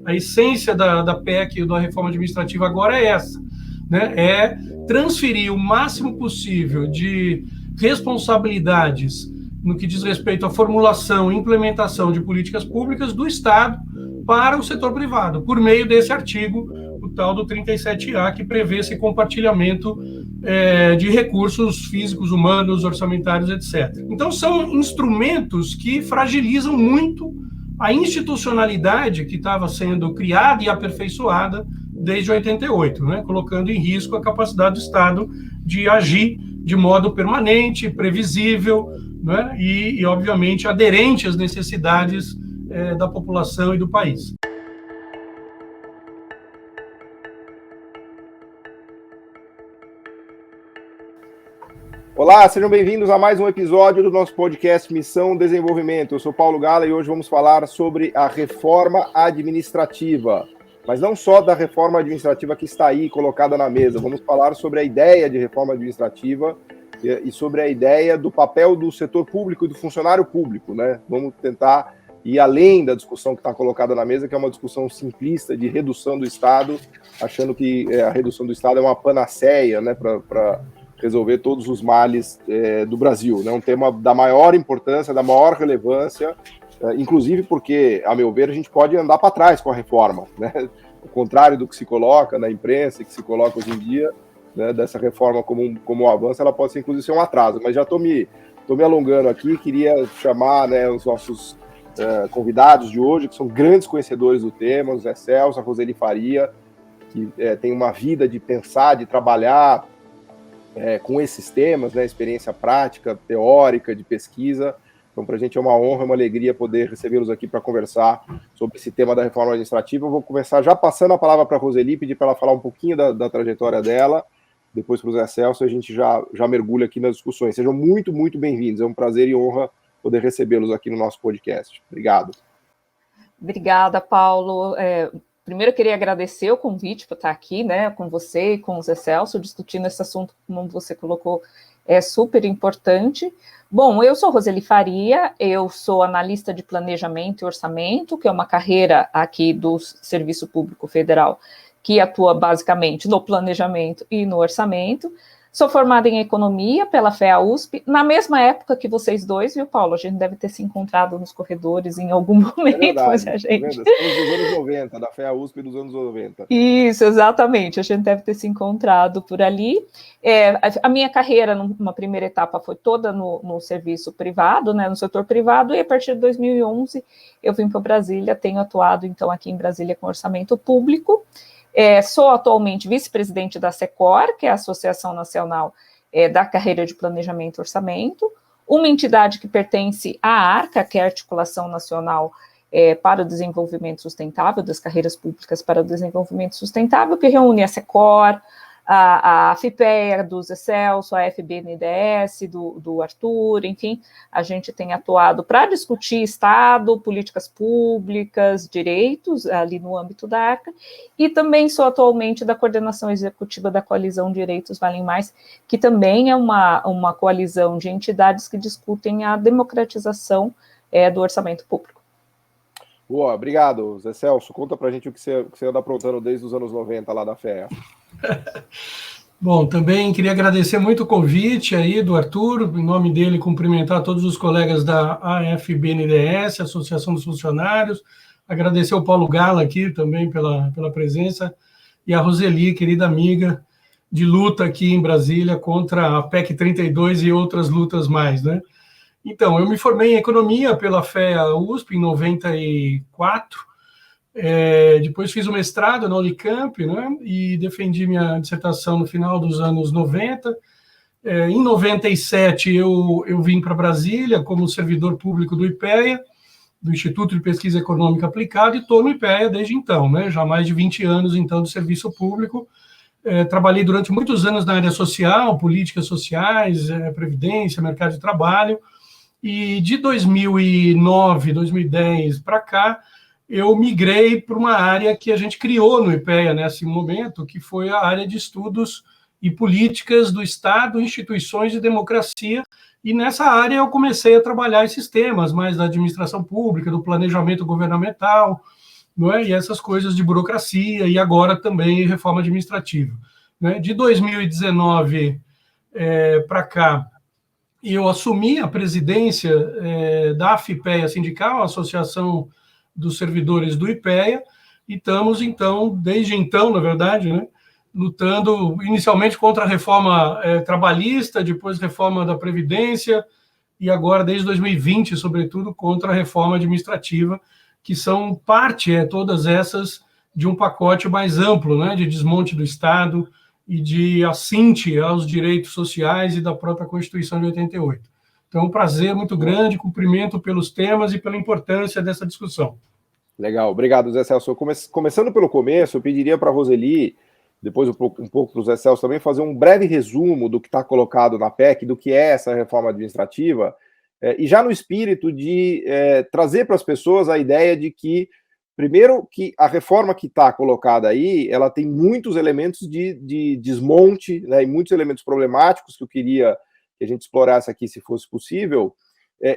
A essência da PEC, da reforma administrativa agora é essa, né? É transferir o máximo possível de responsabilidades no que diz respeito à formulação e implementação de políticas públicas do Estado para o setor privado, por meio desse artigo, o tal do 37A, que prevê esse compartilhamento de recursos físicos, humanos, orçamentários, etc. Então, são instrumentos que fragilizam muito a institucionalidade que estava sendo criada e aperfeiçoada desde 88, né, colocando em risco a capacidade do Estado de agir de modo permanente, previsível, né, e, obviamente, aderente às necessidades da população e do país. Olá, sejam bem-vindos a mais um episódio do nosso podcast Missão Desenvolvimento. Eu sou Paulo Gala e hoje vamos falar sobre a reforma administrativa. Mas não só da reforma administrativa que está aí colocada na mesa, vamos falar sobre a ideia de reforma administrativa e sobre a ideia do papel do setor público e do funcionário público, né? Vamos tentar ir além da discussão que está colocada na mesa, que é uma discussão simplista de redução do Estado, achando que a redução do Estado é uma panaceia, né, para resolver todos os males do Brasil, né? Um tema da maior importância, da maior relevância, inclusive porque, a meu ver, a gente pode andar para trás com a reforma, né? O contrário do que se coloca na imprensa e que se coloca hoje em dia, né, dessa reforma como um avanço, ela pode ser, inclusive, ser um atraso. Mas já estou me alongando aqui, queria chamar, né, os nossos convidados de hoje, que são grandes conhecedores do tema, o Zé Celso, a Roseli Faria, que tem uma vida de pensar, de trabalhar com esses temas, né, experiência prática, teórica, de pesquisa. Então, para a gente é uma honra, uma alegria poder recebê-los aqui para conversar sobre esse tema da reforma administrativa. Eu vou começar já passando a palavra para a Roseli, pedir para ela falar um pouquinho da trajetória dela, depois para o Zé Celso, a gente já mergulha aqui nas discussões. Sejam muito, muito bem-vindos. É um prazer e honra poder recebê-los aqui no nosso podcast. Obrigado. Obrigada, Paulo. Primeiro, eu queria agradecer o convite para estar aqui, né, com você e com o Zé Celso, discutindo esse assunto, como você colocou, é super importante. Bom, eu sou Roseli Faria, eu sou analista de planejamento e orçamento, que é uma carreira aqui do Serviço Público Federal, que atua basicamente no planejamento e no orçamento. Sou formada em economia pela FEA-USP, na mesma época que vocês dois, viu, Paulo? A gente deve ter se encontrado nos corredores em algum momento. É verdade, mas a gente... Estamos dos anos 90, da FEA-USP dos anos 90. Isso, exatamente, a gente deve ter se encontrado por ali. A minha carreira, numa primeira etapa, foi toda no serviço privado, né, no setor privado, e a partir de 2011 eu vim para Brasília, tenho atuado, então, aqui em Brasília com orçamento público. Sou atualmente vice-presidente da SECOR, que é a Associação Nacional da Carreira de Planejamento e Orçamento, uma entidade que pertence à ARCA, que é a Articulação Nacional para o Desenvolvimento Sustentável, das Carreiras Públicas para o Desenvolvimento Sustentável, que reúne a SECOR, a FIPEA do Zé Celso, a FBNDES do Arthur, enfim, a gente tem atuado para discutir Estado, políticas públicas, direitos, ali no âmbito da ARCA, e também sou atualmente da coordenação executiva da Coalizão Direitos Valem Mais, que também é uma coalizão de entidades que discutem a democratização do orçamento público. Boa, obrigado, Zé Celso. Conta pra gente o que você anda aprontando desde os anos 90 lá da FEA. Bom, também queria agradecer muito o convite aí do Arthur, em nome dele cumprimentar todos os colegas da AFBNDES, Associação dos Funcionários, agradecer ao Paulo Gala aqui também pela presença, e a Roseli, querida amiga, de luta aqui em Brasília contra a PEC 32 e outras lutas mais, né? Então, eu me formei em Economia pela FEA-USP em 94, depois fiz o mestrado na Unicamp, né, e defendi minha dissertação no final dos anos 90. Em 97, eu vim para Brasília como servidor público do IPEA, do Instituto de Pesquisa Econômica Aplicada, e estou no IPEA desde então, né, já há mais de 20 anos, então, de serviço público. Trabalhei durante muitos anos na área social, políticas sociais, previdência, mercado de trabalho, e de 2009, 2010 para cá, eu migrei para uma área que a gente criou no IPEA nesse momento, que foi a área de estudos e políticas do Estado, instituições e democracia, e nessa área eu comecei a trabalhar esses temas mais da administração pública, do planejamento governamental, não é? E essas coisas de burocracia, e agora também reforma administrativa. Né? De 2019 para cá, eu assumi a presidência da AFIPEA Sindical, a Associação dos Servidores do IPEA, e estamos, então, desde então, na verdade, né, lutando inicialmente contra a reforma trabalhista, depois reforma da Previdência, e agora, desde 2020, sobretudo, contra a reforma administrativa, que são parte, todas essas, de um pacote mais amplo, né, de desmonte do Estado e de assinte aos direitos sociais e da própria Constituição de 88. Então, é um prazer muito grande, cumprimento pelos temas e pela importância dessa discussão. Legal, obrigado, Zé Celso. Começando pelo começo, eu pediria para a Roseli, depois um pouco para o Zé Celso também, fazer um breve resumo do que está colocado na PEC, do que é essa reforma administrativa, e já no espírito de trazer para as pessoas a ideia de que, primeiro, que a reforma que está colocada aí, ela tem muitos elementos de desmonte, né, e muitos elementos problemáticos que eu queria que a gente explorasse aqui, se fosse possível,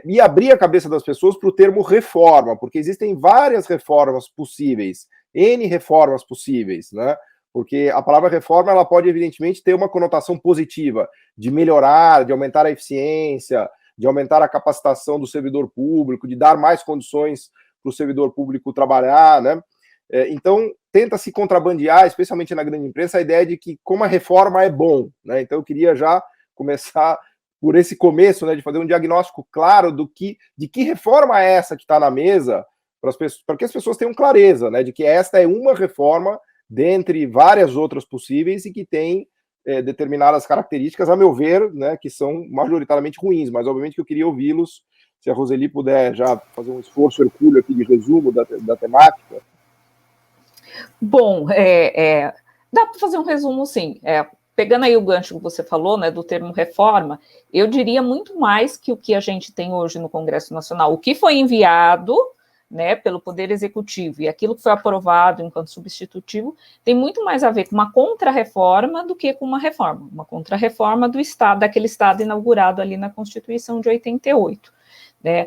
e abrir a cabeça das pessoas para o termo reforma, porque existem várias reformas possíveis, N reformas possíveis, né? Porque a palavra reforma, ela pode, evidentemente, ter uma conotação positiva, de melhorar, de aumentar a eficiência, de aumentar a capacitação do servidor público, de dar mais condições para o servidor público trabalhar, né? Então, tenta se contrabandear, especialmente na grande imprensa, a ideia de que como a reforma é bom, né? Então, eu queria já começar por esse começo, né, de fazer um diagnóstico claro de que reforma é essa que está na mesa, para que as pessoas tenham clareza, né, de que esta é uma reforma dentre várias outras possíveis e que tem determinadas características, a meu ver, né, que são majoritariamente ruins, mas obviamente que eu queria ouvi-los, se a Roseli puder já fazer um esforço hercúleo aqui de resumo da temática. Bom, dá para fazer um resumo, sim. Pegando aí o gancho que você falou, né, do termo reforma, eu diria muito mais que o que a gente tem hoje no Congresso Nacional. O que foi enviado, né, pelo Poder Executivo e aquilo que foi aprovado enquanto substitutivo tem muito mais a ver com uma contra-reforma do que com uma reforma. Uma contra-reforma do Estado, daquele Estado inaugurado ali na Constituição de 88. Né?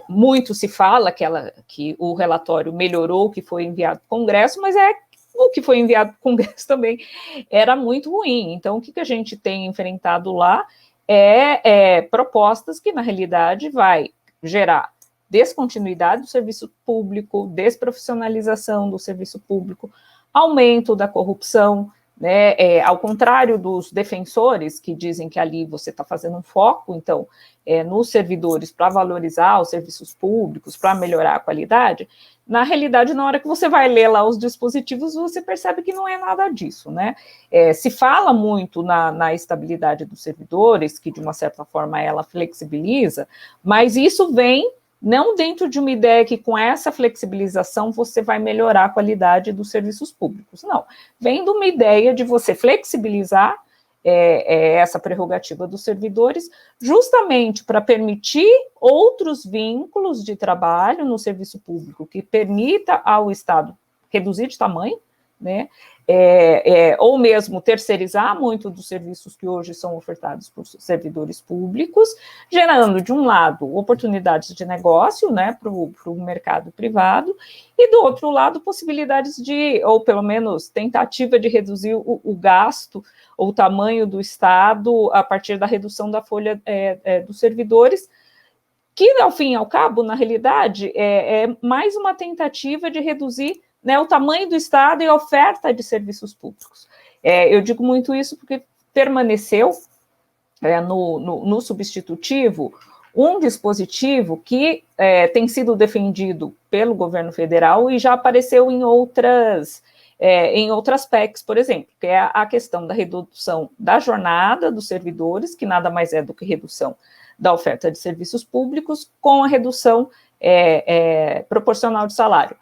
Muito se fala que o relatório melhorou o que foi enviado para o Congresso, mas o que foi enviado para o Congresso também era muito ruim. Então, o que a gente tem enfrentado lá propostas que, na realidade, vai gerar descontinuidade do serviço público, desprofissionalização do serviço público, aumento da corrupção, né? Ao contrário dos defensores que dizem que ali você está fazendo um foco, então, nos servidores para valorizar os serviços públicos, para melhorar a qualidade, na realidade, na hora que você vai ler lá os dispositivos, você percebe que não é nada disso, né? Se fala muito na estabilidade dos servidores, que de uma certa forma ela flexibiliza, mas isso vem não dentro de uma ideia que com essa flexibilização você vai melhorar a qualidade dos serviços públicos, não. Vem de uma ideia de você flexibilizar essa prerrogativa dos servidores, justamente para permitir outros vínculos de trabalho no serviço público, que permita ao Estado reduzir de tamanho, né? Ou mesmo terceirizar muito dos serviços que hoje são ofertados por servidores públicos, gerando, de um lado, oportunidades de negócio, né, para o mercado privado, e, do outro lado, possibilidades ou pelo menos tentativa de reduzir o gasto ou o tamanho do Estado a partir da redução da folha dos servidores, que, ao fim e ao cabo, na realidade, é mais uma tentativa de reduzir, né, o tamanho do Estado e a oferta de serviços públicos. Eu digo muito isso porque permaneceu no substitutivo um dispositivo que tem sido defendido pelo governo federal e já apareceu em outras PECs, por exemplo, que é a questão da redução da jornada dos servidores, que nada mais é do que redução da oferta de serviços públicos, com a redução proporcional de salário.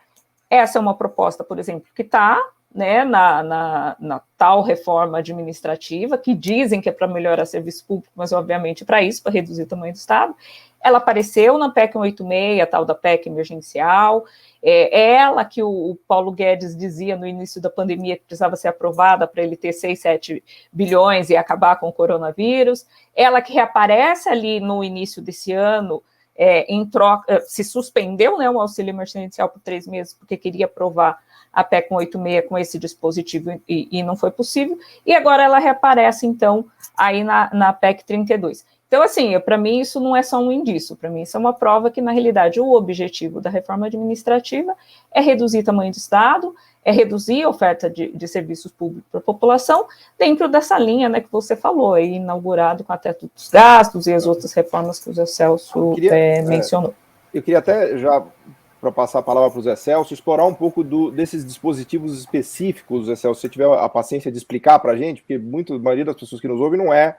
Essa é uma proposta, por exemplo, que está, né, na tal reforma administrativa, que dizem que é para melhorar serviço público, mas obviamente para isso, para reduzir o tamanho do Estado. Ela apareceu na PEC 186, a tal da PEC emergencial, ela que o Paulo Guedes dizia no início da pandemia que precisava ser aprovada para ele ter 6, 7 bilhões e acabar com o coronavírus, ela que reaparece ali no início desse ano, em troca, se suspendeu, né, o auxílio emergencial por 3 meses, porque queria aprovar a PEC 186 com esse dispositivo e não foi possível, e agora ela reaparece, então, aí na PEC 32. Então, assim, para mim isso não é só um indício, para mim isso é uma prova que, na realidade, o objetivo da reforma administrativa é reduzir o tamanho do Estado, é reduzir a oferta de serviços públicos para a população, dentro dessa linha, né, que você falou, aí, inaugurado com a teto dos gastos e as outras reformas que o Zé Celso mencionou. Eu queria até, já para passar a palavra para o Zé Celso, explorar um pouco desses dispositivos específicos, Zé Celso, se você tiver a paciência de explicar para a gente, porque a maioria das pessoas que nos ouvem não é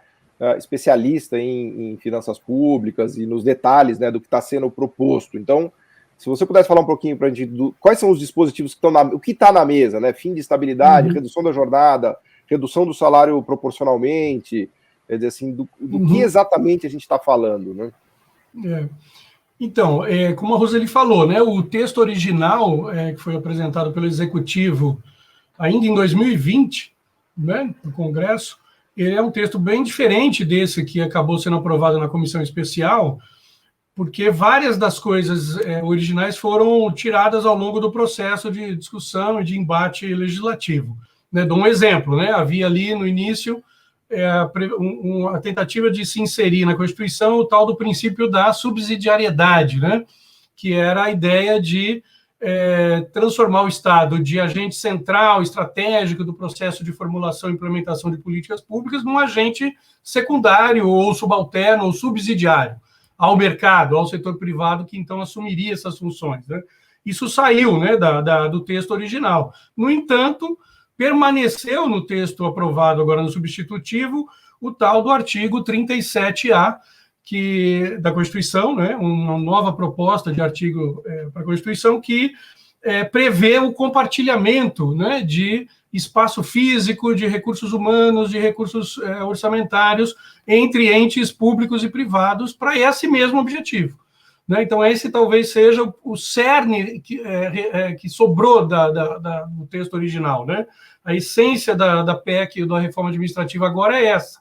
especialista em finanças públicas e nos detalhes, né, do que está sendo proposto. Então, se você pudesse falar um pouquinho para a gente quais são os dispositivos que estão o que está na mesa, né? Fim de estabilidade, redução da jornada, redução do salário proporcionalmente, quer dizer assim, do que exatamente a gente está falando, né? Então, como a Roseli falou, né, o texto original que foi apresentado pelo Executivo ainda em 2020, né, no Congresso, ele é um texto bem diferente desse que acabou sendo aprovado na Comissão Especial, porque várias das coisas originais foram tiradas ao longo do processo de discussão e de embate legislativo. Né, dou um exemplo, né, havia ali no início a tentativa de se inserir na Constituição o tal do princípio da subsidiariedade, né, que era a ideia de transformar o Estado de agente central, estratégico do processo de formulação e implementação de políticas públicas num agente secundário ou subalterno ou subsidiário ao mercado, ao setor privado, que então assumiria essas funções, né? Isso saiu, né, do texto original. No entanto, permaneceu no texto aprovado agora no substitutivo o tal do artigo 37A da Constituição, né, uma nova proposta de artigo para a Constituição que prevê o compartilhamento, né, de espaço físico, de recursos humanos, de recursos orçamentários entre entes públicos e privados para esse mesmo objetivo. Né? Então, esse talvez seja o cerne que sobrou do texto original. Né? A essência da PEC, da reforma administrativa, agora é essa,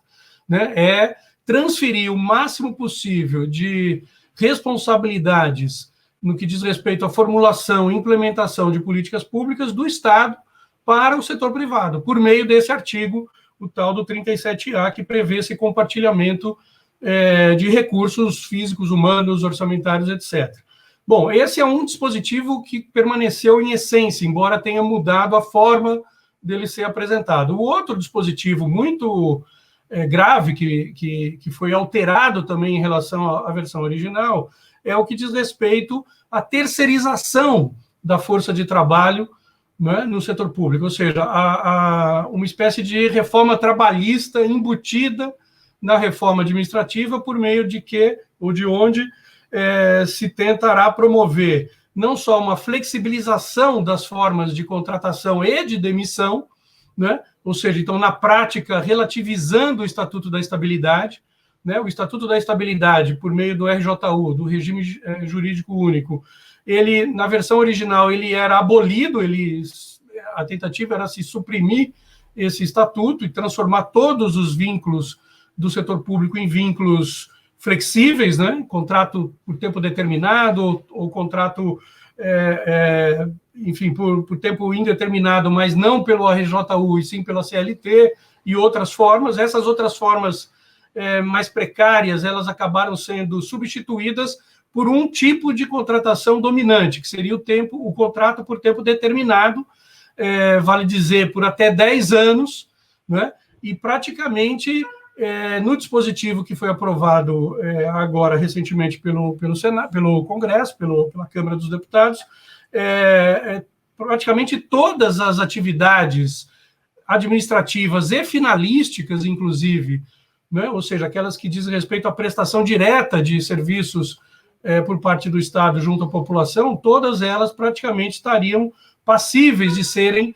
né? É transferir o máximo possível de responsabilidades no que diz respeito à formulação e implementação de políticas públicas do Estado para o setor privado, por meio desse artigo, o tal do 37A, que prevê esse compartilhamento de recursos físicos, humanos, orçamentários, etc. Bom, esse é um dispositivo que permaneceu em essência, embora tenha mudado a forma dele ser apresentado. O outro dispositivo muito grave, que foi alterado também em relação à versão original, é o que diz respeito à terceirização da força de trabalho, né, no setor público, ou seja, uma espécie de reforma trabalhista embutida na reforma administrativa, por meio de onde se tentará promover não só uma flexibilização das formas de contratação e de demissão, né, ou seja, então, na prática, relativizando o Estatuto da Estabilidade, né, o Estatuto da Estabilidade, por meio do RJU, do Regime Jurídico Único, ele, na versão original, ele era abolido, a tentativa era se suprimir esse estatuto e transformar todos os vínculos do setor público em vínculos flexíveis, né? Contrato por tempo determinado ou contrato, enfim, por tempo indeterminado, mas não pelo RJU, e sim pela CLT e outras formas. Essas outras formas mais precárias, elas acabaram sendo substituídas por um tipo de contratação dominante, que seria o contrato por tempo determinado, vale dizer, por até 10 anos, né? E praticamente, no dispositivo que foi aprovado agora, recentemente, pelo Senado, pelo Congresso, pela Câmara dos Deputados, praticamente todas as atividades administrativas e finalísticas, inclusive, né? Ou seja, aquelas que dizem respeito à prestação direta de serviços por parte do Estado junto à população, todas elas praticamente estariam passíveis de serem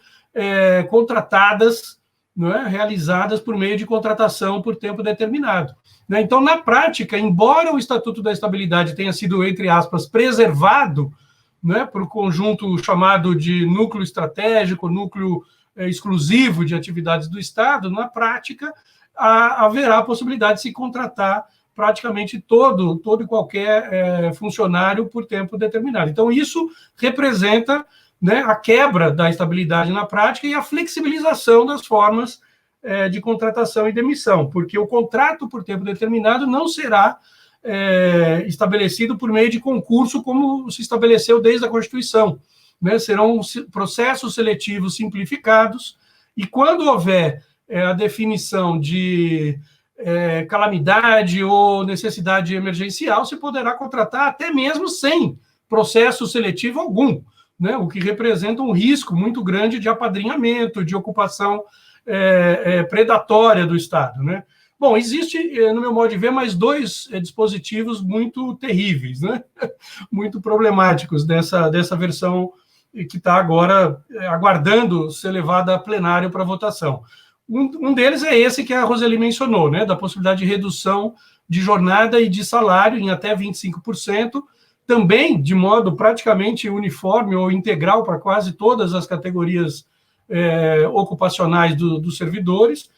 contratadas, não é? Realizadas por meio de contratação por tempo determinado. Né? Então, na prática, embora o Estatuto da Estabilidade tenha sido, entre aspas, preservado, né, por um conjunto chamado de núcleo estratégico, núcleo exclusivo de atividades do Estado, na prática, haverá a possibilidade de se contratar praticamente todo e qualquer funcionário por tempo determinado. Então, isso representa, né, a quebra da estabilidade na prática e a flexibilização das formas de contratação e demissão, porque o contrato por tempo determinado não será estabelecido por meio de concurso, como se estabeleceu desde a Constituição, né? Serão processos seletivos simplificados, e quando houver a definição de calamidade ou necessidade emergencial, se poderá contratar até mesmo sem processo seletivo algum, né? O que representa um risco muito grande de apadrinhamento, de ocupação predatória do Estado, né? Bom, existe, no meu modo de ver, mais dois dispositivos muito terríveis, né? Muito problemáticos dessa versão que está agora aguardando ser levada a plenário para votação. Um deles é esse que a Roseli mencionou, né? Da possibilidade de redução de jornada e de salário em até 25%, também de modo praticamente uniforme ou integral para quase todas as categorias ocupacionais dos servidores,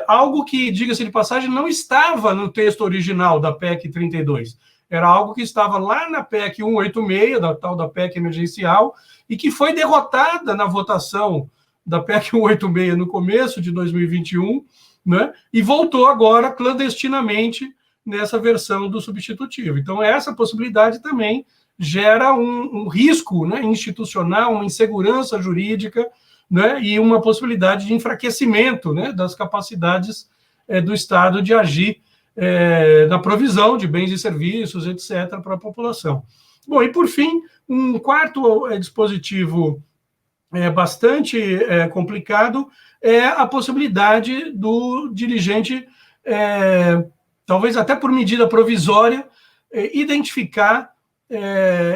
algo que, diga-se de passagem, não estava no texto original da PEC 32. Era algo que estava lá na PEC 186, da tal da PEC emergencial, e que foi derrotada na votação da PEC 186 no começo de 2021, né, e voltou agora clandestinamente nessa versão do substitutivo. Então, essa possibilidade também gera um risco, né, institucional, uma insegurança jurídica, né, e uma possibilidade de enfraquecimento, né, das capacidades do Estado de agir na provisão de bens e serviços, etc., para a população. Bom, e por fim, um quarto dispositivo bastante complicado é a possibilidade do dirigente, talvez até por medida provisória, identificar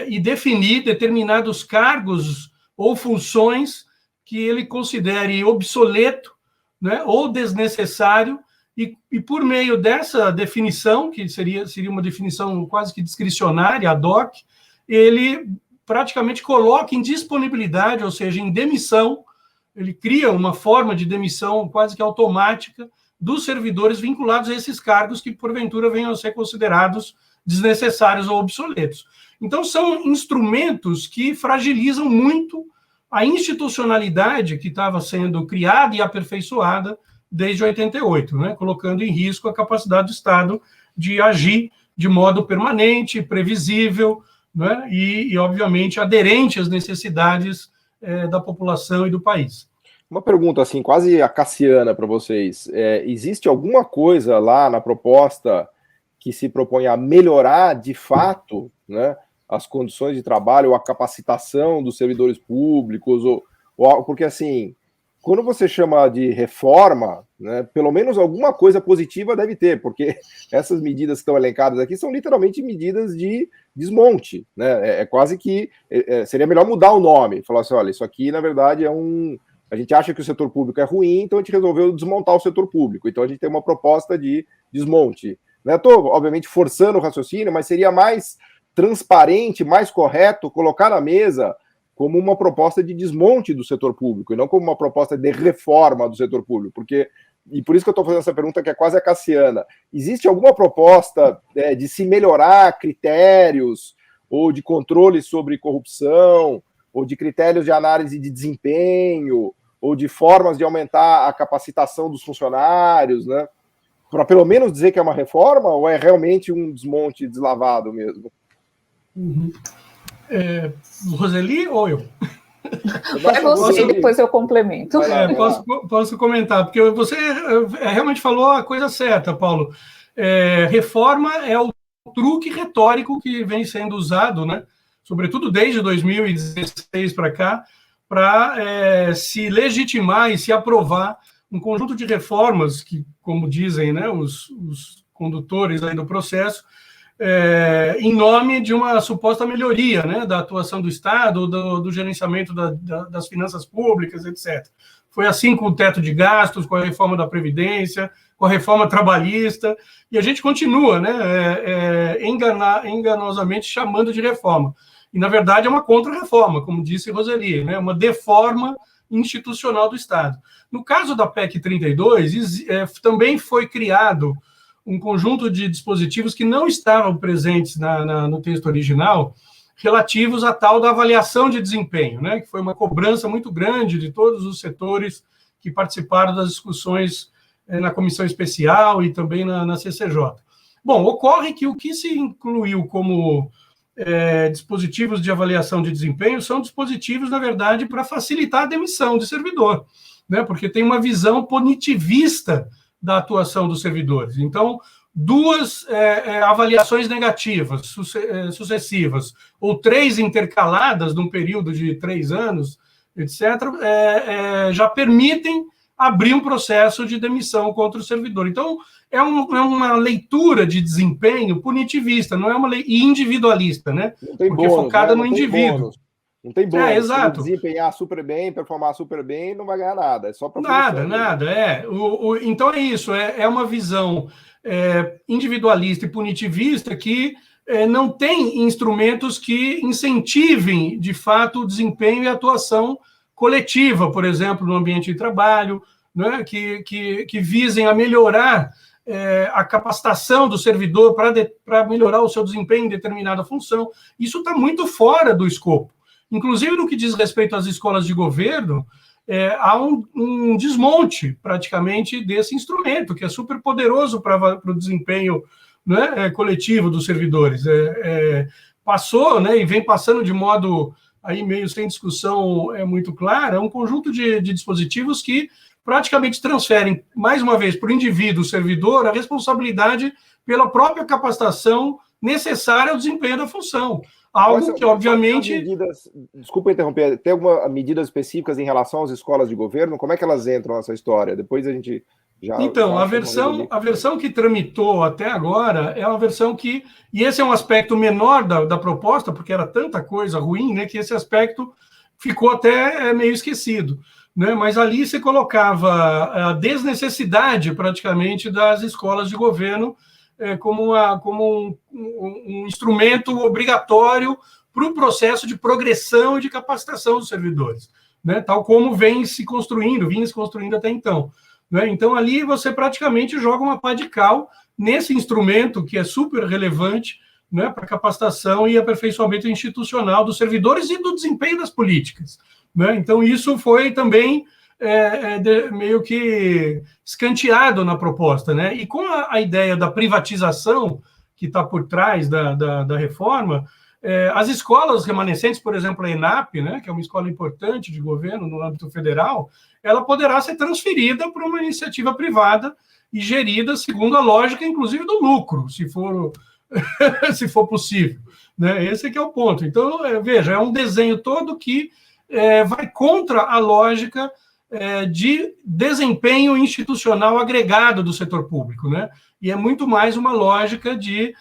e definir determinados cargos ou funções que ele considere obsoleto, né, ou desnecessário, e por meio dessa definição, que seria uma definição quase que discricionária, ad hoc, ele praticamente coloca em disponibilidade, ou seja, em demissão, ele cria uma forma de demissão quase que automática dos servidores vinculados a esses cargos que, porventura, venham a ser considerados desnecessários ou obsoletos. Então, são instrumentos que fragilizam muito a institucionalidade que estava sendo criada e aperfeiçoada desde 88, né, colocando em risco a capacidade do Estado de agir de modo permanente, previsível, né, e, obviamente, aderente às necessidades da população e do país. Uma pergunta, assim, quase acaciana para vocês. Existe alguma coisa lá na proposta que se propõe a melhorar, de fato, né, as condições de trabalho ou a capacitação dos servidores públicos? Porque, assim, quando você chama de reforma, né, pelo menos alguma coisa positiva deve ter, porque essas medidas que estão elencadas aqui são literalmente medidas de desmonte, né? É quase que seria melhor mudar o nome, falar assim, olha, isso aqui na verdade a gente acha que o setor público é ruim, então a gente resolveu desmontar o setor público, então a gente tem uma proposta de desmonte. Estou, obviamente, forçando o raciocínio, mas seria mais transparente, mais correto colocar na mesa como uma proposta de desmonte do setor público, e não como uma proposta de reforma do setor público, e por isso que eu estou fazendo essa pergunta que é quase acaciana. Existe alguma proposta de se melhorar critérios, ou de controle sobre corrupção, ou de critérios de análise de desempenho, ou de formas de aumentar a capacitação dos funcionários, né? Para pelo menos dizer que é uma reforma, ou é realmente um desmonte deslavado mesmo? Uhum. Roseli ou eu? Vai você, depois eu complemento. Posso comentar, porque você realmente falou a coisa certa, Paulo. Reforma é o truque retórico que vem sendo usado, né, sobretudo desde 2016 para cá, para se legitimar e se aprovar um conjunto de reformas que, como dizem, né, os condutores aí do processo, em nome de uma suposta melhoria, né, da atuação do Estado, do gerenciamento das finanças públicas, etc. Foi assim com o teto de gastos, com a reforma da Previdência, com a reforma trabalhista, e a gente continua, né, enganosamente chamando de reforma. E, na verdade, é uma contra-reforma, como disse Roseli, né, uma deforma institucional do Estado. No caso da PEC 32, também foi criado um conjunto de dispositivos que não estavam presentes no texto original, relativos à tal da avaliação de desempenho, né, que foi uma cobrança muito grande de todos os setores que participaram das discussões na comissão especial e também na CCJ. Bom, ocorre que o que se incluiu como dispositivos de avaliação de desempenho são dispositivos, na verdade, para facilitar a demissão de servidor, né, porque tem uma visão punitivista da atuação dos servidores. Então, duas avaliações negativas sucessivas, ou 3 intercaladas num período de 3 anos, etc., já permitem abrir um processo de demissão contra o servidor. Então, é uma leitura de desempenho punitivista, não é uma lei individualista, né? Não tem porque bônus, focada né? no indivíduo. Não tem bônus. Exato. Se desempenhar super bem, performar super bem, não vai ganhar nada. É só para nada. Então é isso. É uma visão individualista e punitivista que não tem instrumentos que incentivem, de fato, o desempenho e a atuação coletiva, por exemplo, no ambiente de trabalho, né, que visem a melhorar a capacitação do servidor para melhorar o seu desempenho em determinada função. Isso está muito fora do escopo. Inclusive, no que diz respeito às escolas de governo, há um desmonte, praticamente, desse instrumento, que é super poderoso para o desempenho, né, coletivo dos servidores. Passou, né, e vem passando de modo aí meio sem discussão muito clara, um conjunto de dispositivos que praticamente transferem, mais uma vez, para o indivíduo, o servidor, a responsabilidade pela própria capacitação necessária ao desempenho da função. Algo que, obviamente... Desculpa interromper, tem algumas medidas específicas em relação às escolas de governo? Como é que elas entram nessa história? Depois a gente já... Então, a versão que tramitou até agora é uma versão que... E esse é um aspecto menor da proposta, porque era tanta coisa ruim, né, que esse aspecto ficou até meio esquecido, né? Mas ali se colocava a desnecessidade, praticamente, das escolas de governo como um instrumento obrigatório para o processo de progressão e de capacitação dos servidores, né? Tal como vinha se construindo até então, né? Então, ali você praticamente joga uma pá de cal nesse instrumento que é super relevante, né, para a capacitação e aperfeiçoamento institucional dos servidores e do desempenho das políticas, né? Então, isso foi também meio que escanteado na proposta, né? E com a ideia da privatização que está por trás da reforma, as escolas remanescentes, por exemplo, a ENAP, né, que é uma escola importante de governo no âmbito federal, ela poderá ser transferida para uma iniciativa privada e gerida segundo a lógica, inclusive, do lucro, se for possível, né? Esse que é o ponto. Então, veja, é um desenho todo que vai contra a lógica de desempenho institucional agregado do setor público, né? E é muito mais uma lógica de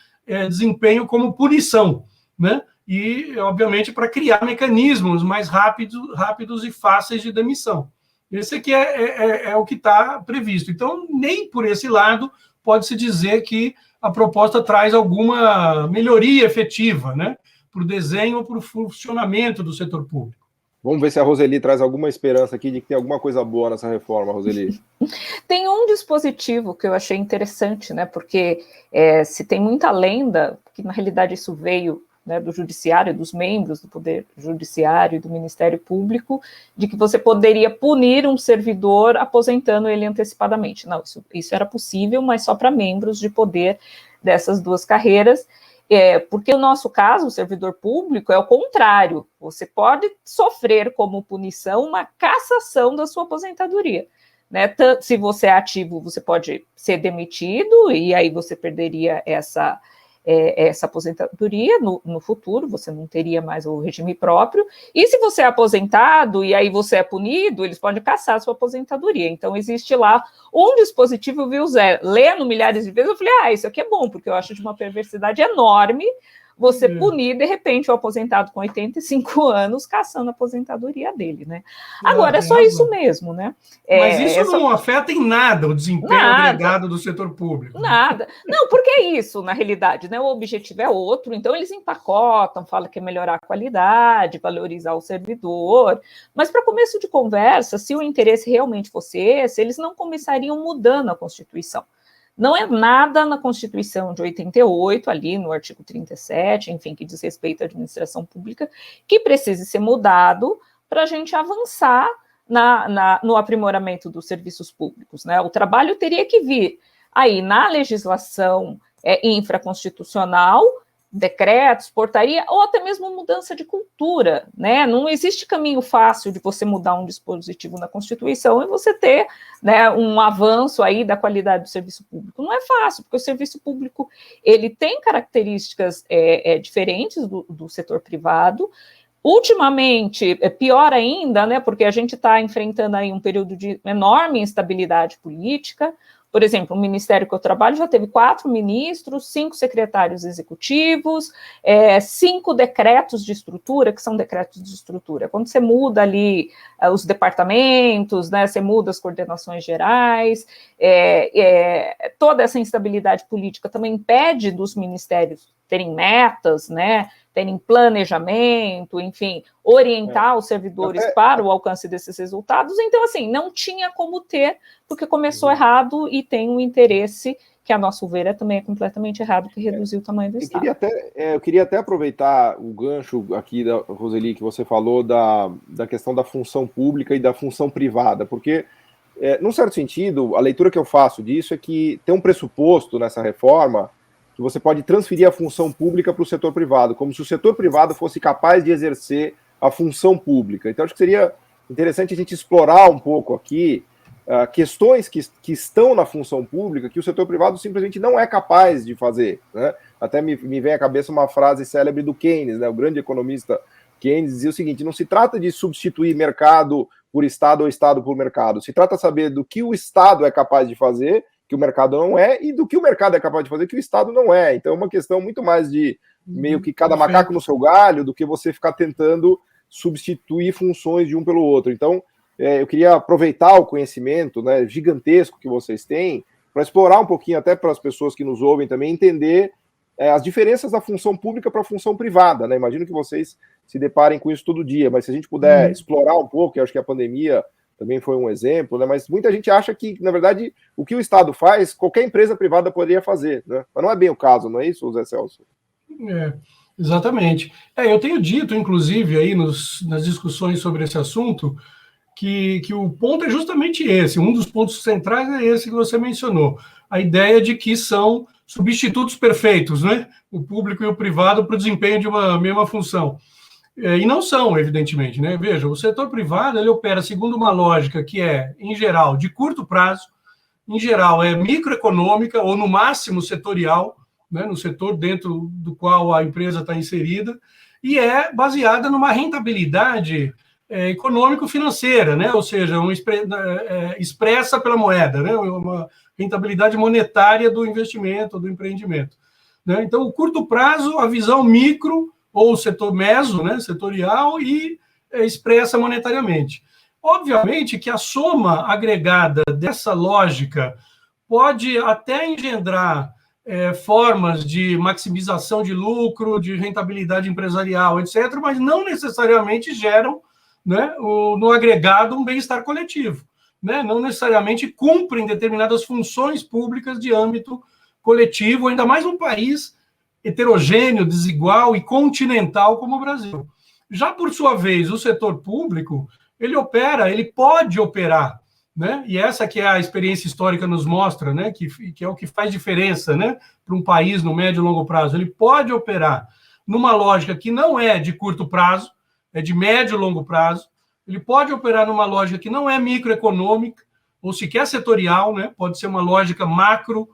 desempenho como punição, né? E, obviamente, para criar mecanismos mais rápidos e fáceis de demissão. Esse aqui é o que está previsto. Então, nem por esse lado pode-se dizer que a proposta traz alguma melhoria efetiva, né, para o desenho ou para o funcionamento do setor público. Vamos ver se a Roseli traz alguma esperança aqui de que tem alguma coisa boa nessa reforma, Roseli. Tem um dispositivo que eu achei interessante, né, porque se tem muita lenda, que na realidade isso veio, né, do judiciário, dos membros do Poder Judiciário e do Ministério Público, de que você poderia punir um servidor aposentando ele antecipadamente. Não, isso era possível, mas só para membros de poder dessas duas carreiras, porque o nosso caso, o servidor público, é o contrário. Você pode sofrer como punição uma cassação da sua aposentadoria, né? Se você é ativo, você pode ser demitido e aí você perderia essa aposentadoria no futuro, você não teria mais o regime próprio, e se você é aposentado e aí você é punido, eles podem cassar a sua aposentadoria. Então, existe lá um dispositivo, viu, Zé? Lendo milhares de vezes, eu falei, isso aqui é bom, porque eu acho de uma perversidade enorme você punir, de repente, o aposentado com 85 anos, caçando a aposentadoria dele, né? Agora, é só isso mesmo, né? Mas isso não afeta em nada o desempenho agregado do setor público. Nada. Não, porque é isso, na realidade, né? O objetivo é outro, então eles empacotam, falam que é melhorar a qualidade, valorizar o servidor, mas para começo de conversa, se o interesse realmente fosse esse, eles não começariam mudando a Constituição. Não é nada na Constituição de 88, ali no artigo 37, enfim, que diz respeito à administração pública, que precise ser mudado para a gente avançar no aprimoramento dos serviços públicos, né? O trabalho teria que vir aí na legislação infraconstitucional, decretos, portaria, ou até mesmo mudança de cultura, né? Não existe caminho fácil de você mudar um dispositivo na Constituição e você ter, né, um avanço aí da qualidade do serviço público. Não é fácil, porque o serviço público, ele tem características diferentes do setor privado. Ultimamente, é pior ainda, né, porque a gente está enfrentando aí um período de enorme instabilidade política. Por exemplo, o ministério que eu trabalho já teve 4 ministros, 5 secretários executivos, 5 decretos de estrutura, que são decretos de estrutura. Quando você muda ali os departamentos, né, você muda as coordenações gerais, toda essa instabilidade política também impede dos ministérios terem metas, né, terem planejamento, enfim, orientar os servidores para o alcance desses resultados. Então, assim, não tinha como ter, porque começou errado e tem um interesse que, a nosso ver, também é completamente errado, que reduziu o tamanho do Estado. Eu queria até aproveitar o gancho aqui, da Roseli, que você falou da questão da função pública e da função privada, porque, num certo sentido, a leitura que eu faço disso é que tem um pressuposto nessa reforma que você pode transferir a função pública para o setor privado, como se o setor privado fosse capaz de exercer a função pública. Então, acho que seria interessante a gente explorar um pouco aqui questões que estão na função pública que o setor privado simplesmente não é capaz de fazer, né? Até me vem à cabeça uma frase célebre do Keynes, né? O grande economista Keynes dizia o seguinte: não se trata de substituir mercado por Estado ou Estado por mercado, se trata de saber do que o Estado é capaz de fazer, que o mercado não é, e do que o mercado é capaz de fazer, que o Estado não é. Então é uma questão muito mais de meio que cada macaco no seu galho do que você ficar tentando substituir funções de um pelo outro. Então, eu queria aproveitar o conhecimento, né, gigantesco que vocês têm para explorar um pouquinho, até para as pessoas que nos ouvem também, entender as diferenças da função pública para a função privada, né? Imagino que vocês se deparem com isso todo dia, mas se a gente puder explorar um pouco, eu acho que a pandemia também foi um exemplo, né? Mas muita gente acha que, na verdade, o que o Estado faz, qualquer empresa privada poderia fazer, né? Mas não é bem o caso, não é isso, Zé Celso? Exatamente. Eu tenho dito, inclusive, aí nas discussões sobre esse assunto, que o ponto é justamente esse, um dos pontos centrais é esse que você mencionou, a ideia de que são substitutos perfeitos, né? O público e o privado para o desempenho de uma mesma função. E não são, evidentemente, né? Veja, o setor privado, ele opera segundo uma lógica que é, em geral, de curto prazo, em geral, é microeconômica ou, no máximo, setorial, né? No setor dentro do qual a empresa está inserida, e é baseada numa rentabilidade econômico-financeira, né? Ou seja, expressa pela moeda, né? Uma rentabilidade monetária do investimento, do empreendimento, né? Então, o curto prazo, a visão micro, ou setor meso, né, setorial, e expressa monetariamente. Obviamente que a soma agregada dessa lógica pode até engendrar formas de maximização de lucro, de rentabilidade empresarial, etc., mas não necessariamente geram, né, no agregado um bem-estar coletivo, né? Não necessariamente cumprem determinadas funções públicas de âmbito coletivo, ainda mais um país heterogêneo, desigual e continental como o Brasil. Já, por sua vez, o setor público, ele pode operar, né? E essa que é a experiência histórica nos mostra, né? Que é o que faz diferença, né? Para um país no médio e longo prazo. Ele pode operar numa lógica que não é de curto prazo, é de médio e longo prazo. Ele pode operar numa lógica que não é microeconômica, ou sequer setorial, né? Pode ser uma lógica macro,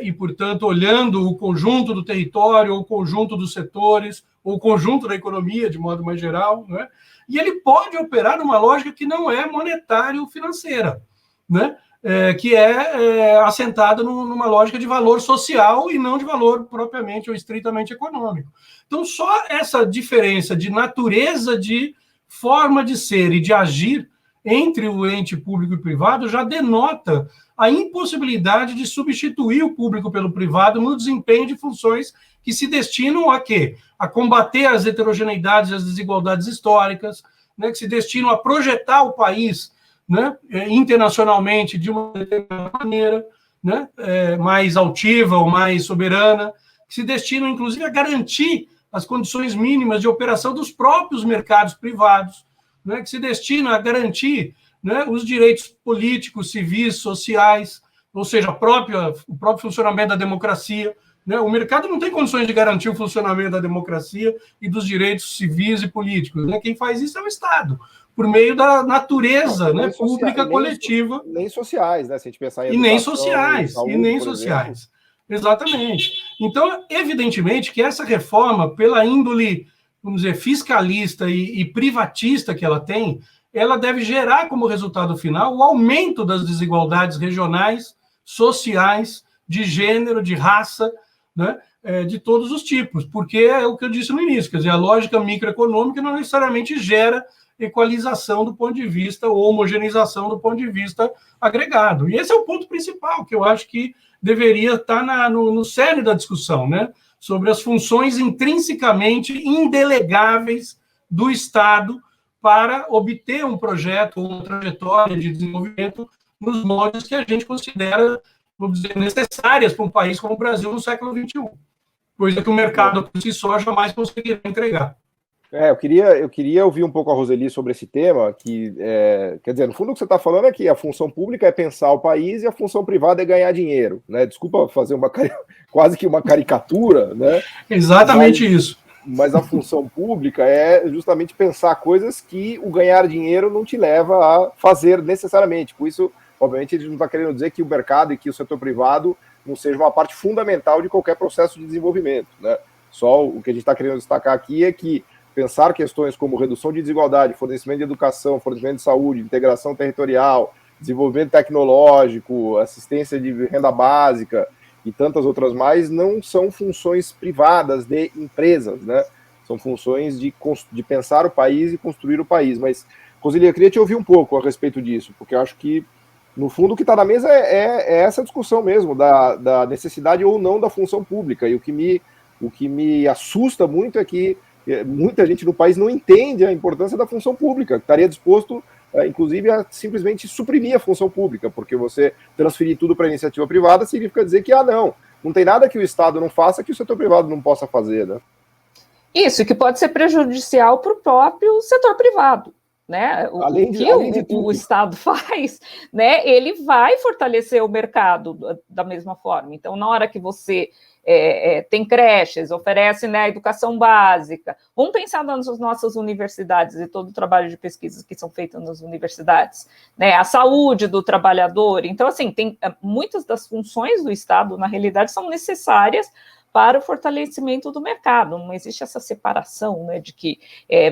e, portanto, olhando o conjunto do território, ou o conjunto dos setores, ou o conjunto da economia, de modo mais geral, né? E ele pode operar numa lógica que não é monetário-financeira, né? Que é assentada numa lógica de valor social e não de valor propriamente ou estritamente econômico. Então, só essa diferença de natureza, de forma de ser e de agir entre o ente público e privado já denota a impossibilidade de substituir o público pelo privado no desempenho de funções que se destinam a quê? A combater as heterogeneidades e as desigualdades históricas, né, que se destinam a projetar o país, né, internacionalmente de uma determinada maneira, né, mais altiva ou mais soberana, que se destinam, inclusive, a garantir as condições mínimas de operação dos próprios mercados privados, né, que se destinam a garantir, né, os direitos políticos, civis, sociais, ou seja, o próprio funcionamento da democracia. Né? O mercado não tem condições de garantir o funcionamento da democracia e dos direitos civis e políticos. Né? Quem faz isso é o Estado, por meio da natureza, né, pública, coletiva. Nem sociais, né? Se a gente pensar em educação, e nem sociais, saúde, e nem sociais. Exatamente. Então, evidentemente que essa reforma, pela índole, vamos dizer, fiscalista e privatista que ela tem, ela deve gerar como resultado final o aumento das desigualdades regionais, sociais, de gênero, de raça, né, de todos os tipos, porque é o que eu disse no início, quer dizer, a lógica microeconômica não necessariamente gera equalização do ponto de vista, ou homogeneização do ponto de vista agregado. E esse é o ponto principal, que eu acho que deveria estar no cerne da discussão, né, sobre as funções intrinsecamente indelegáveis do Estado para obter um projeto ou uma trajetória de desenvolvimento nos moldes que a gente considera, vamos dizer, necessárias para um país como o Brasil no século XXI, coisa que o mercado por si só jamais conseguiria entregar. Eu queria ouvir um pouco a Roseli sobre esse tema, que, quer dizer, no fundo o que você está falando é que a função pública é pensar o país e a função privada é ganhar dinheiro, né? Desculpa fazer quase que uma caricatura, né? Exatamente isso. Mas a função pública é justamente pensar coisas que o ganhar dinheiro não te leva a fazer necessariamente. Por isso, obviamente, a gente não está querendo dizer que o mercado e que o setor privado não seja uma parte fundamental de qualquer processo de desenvolvimento, né? Só o que a gente está querendo destacar aqui é que pensar questões como redução de desigualdade, fornecimento de educação, fornecimento de saúde, integração territorial, desenvolvimento tecnológico, assistência de renda básica e tantas outras mais, não são funções privadas de empresas, né? São funções de pensar o país e construir o país. Mas, Roseli, eu queria te ouvir um pouco a respeito disso, porque eu acho que, no fundo, o que está na mesa é essa discussão mesmo, da necessidade ou não da função pública. E o que me assusta muito é que muita gente no país não entende a importância da função pública, estaria disposto, inclusive, a simplesmente suprimir a função pública, porque você transferir tudo para a iniciativa privada significa dizer que, não tem nada que o Estado não faça que o setor privado não possa fazer, né? Isso, que pode ser prejudicial para o próprio setor privado. Né? O Estado faz, né? Ele vai fortalecer o mercado da mesma forma. Então, na hora que você tem creches, oferece, né, a educação básica, vamos pensar nas nossas universidades e todo o trabalho de pesquisa que são feitos nas universidades, né? A saúde do trabalhador. Então, assim, tem muitas das funções do Estado, na realidade, são necessárias para o fortalecimento do mercado. Não existe essa separação, né, de que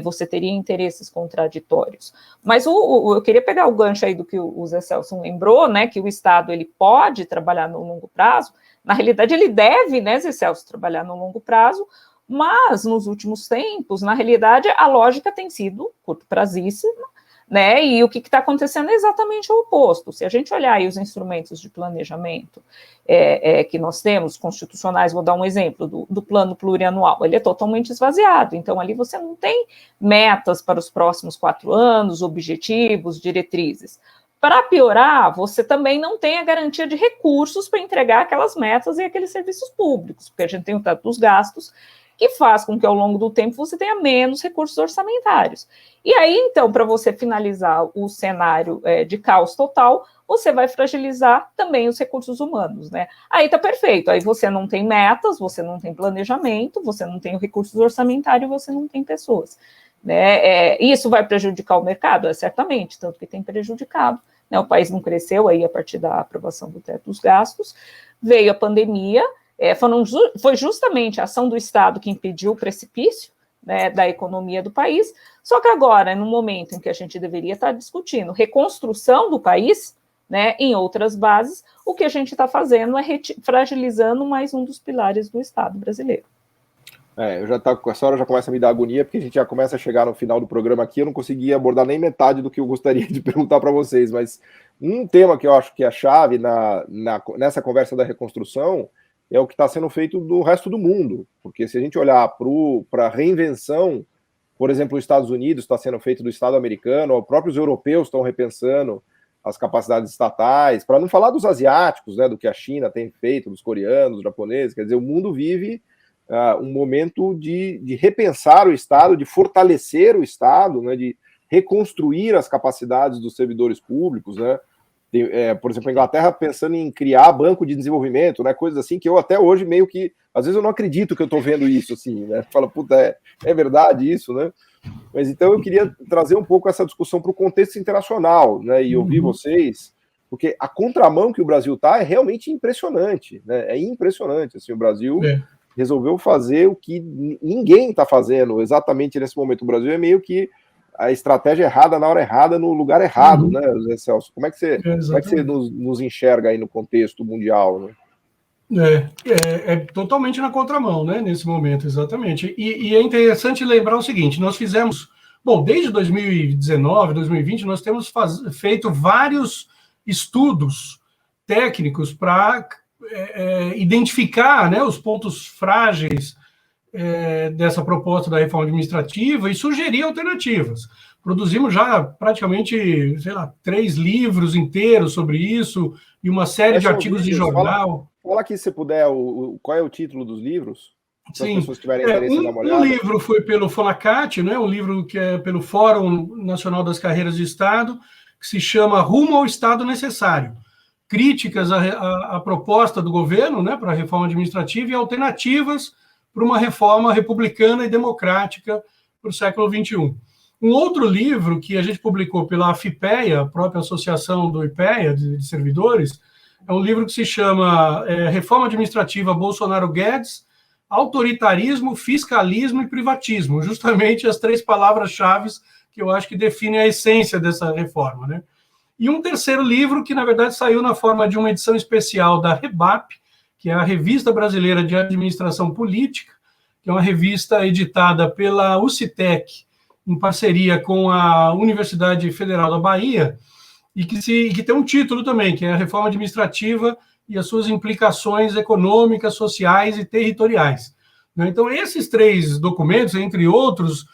você teria interesses contraditórios. Mas eu queria pegar o gancho aí do que o Zé Celso lembrou, né, que o Estado ele pode trabalhar no longo prazo. Na realidade, ele deve, né, Zé Celso, trabalhar no longo prazo, mas nos últimos tempos, na realidade, a lógica tem sido curto-prazíssima, né? E o que está acontecendo é exatamente o oposto. Se a gente olhar aí os instrumentos de planejamento que nós temos, constitucionais, vou dar um exemplo do plano plurianual, ele é totalmente esvaziado. Então, ali você não tem metas para os próximos 4 anos, objetivos, diretrizes. Para piorar, você também não tem a garantia de recursos para entregar aquelas metas e aqueles serviços públicos, porque a gente tem o teto dos gastos, que faz com que, ao longo do tempo, você tenha menos recursos orçamentários. E aí, então, para você finalizar o cenário de caos total, você vai fragilizar também os recursos humanos, né? Aí está perfeito, aí você não tem metas, você não tem planejamento, você não tem recursos orçamentários, você não tem pessoas. Né? Isso vai prejudicar o mercado? Certamente, tanto que tem prejudicado. Né? O país não cresceu aí a partir da aprovação do teto dos gastos, veio a pandemia, foi justamente a ação do Estado que impediu o precipício, né, da economia do país, só que agora, no momento em que a gente deveria estar discutindo reconstrução do país, né, em outras bases, o que a gente está fazendo é fragilizando mais um dos pilares do Estado brasileiro. Essa hora já começa a me dar agonia, porque a gente já começa a chegar no final do programa aqui, eu não consegui abordar nem metade do que eu gostaria de perguntar para vocês, mas um tema que eu acho que é a chave nessa conversa da reconstrução é o que está sendo feito no resto do mundo, porque se a gente olhar para a reinvenção, por exemplo, os Estados Unidos está sendo feito do Estado americano, os próprios europeus estão repensando as capacidades estatais, para não falar dos asiáticos, né, do que a China tem feito, dos coreanos, dos japoneses. Quer dizer, o mundo vive um momento de repensar o Estado, de fortalecer o Estado, né, de reconstruir as capacidades dos servidores públicos, né? Por exemplo, a Inglaterra pensando em criar banco de desenvolvimento, né? Coisas assim que eu até hoje meio que, às vezes eu não acredito que eu estou vendo isso, assim, né? Fala, puta, é verdade isso, né? Mas então eu queria trazer um pouco essa discussão para o contexto internacional, né? E ouvir vocês, porque a contramão que o Brasil está é realmente impressionante, né? É impressionante, assim, o Brasil resolveu fazer o que ninguém está fazendo exatamente nesse momento. O Brasil é meio que a estratégia errada na hora errada, no lugar errado, né, Zé Celso? Como é que você nos enxerga aí no contexto mundial, né? É totalmente na contramão, né, nesse momento, exatamente. E é interessante lembrar o seguinte, nós fizemos, desde 2019, 2020, nós temos feito vários estudos técnicos para identificar, né, os pontos frágeis dessa proposta da reforma administrativa e sugerir alternativas. Produzimos já praticamente, 3 livros inteiros sobre isso e uma série de artigos de jornal. Fala aqui, se puder, qual é o título dos livros? Para as pessoas tiverem interesse em dar uma olhada. Um livro foi pelo FONACAT, né, um livro que é pelo Fórum Nacional das Carreiras de Estado, que se chama Rumo ao Estado Necessário. Críticas à proposta do governo, né, para a reforma administrativa e alternativas para uma reforma republicana e democrática para o século XXI. Um outro livro que a gente publicou pela AFIPEA, a própria associação do IPEA, de servidores, é um livro que se chama Reforma Administrativa Bolsonaro-Guedes, Autoritarismo, Fiscalismo e Privatismo, justamente as 3 palavras-chave que eu acho que definem a essência dessa reforma, né? E um terceiro livro que, na verdade, saiu na forma de uma edição especial da REBAP, que é a Revista Brasileira de Administração Política, que é uma revista editada pela UCITEC, em parceria com a Universidade Federal da Bahia, e que tem um título também, que é a Reforma Administrativa e as suas implicações econômicas, sociais e territoriais. Então, esses 3 documentos, entre outros,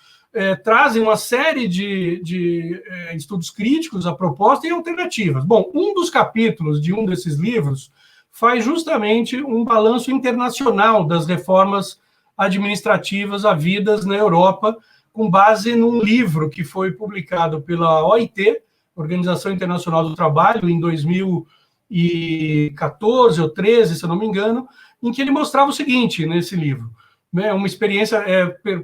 trazem uma série de estudos críticos à proposta e alternativas. Um dos capítulos de um desses livros faz justamente um balanço internacional das reformas administrativas havidas na Europa, com base num livro que foi publicado pela OIT, Organização Internacional do Trabalho, em 2014 ou 2013, se eu não me engano, em que ele mostrava o seguinte, nesse livro, né, uma experiência,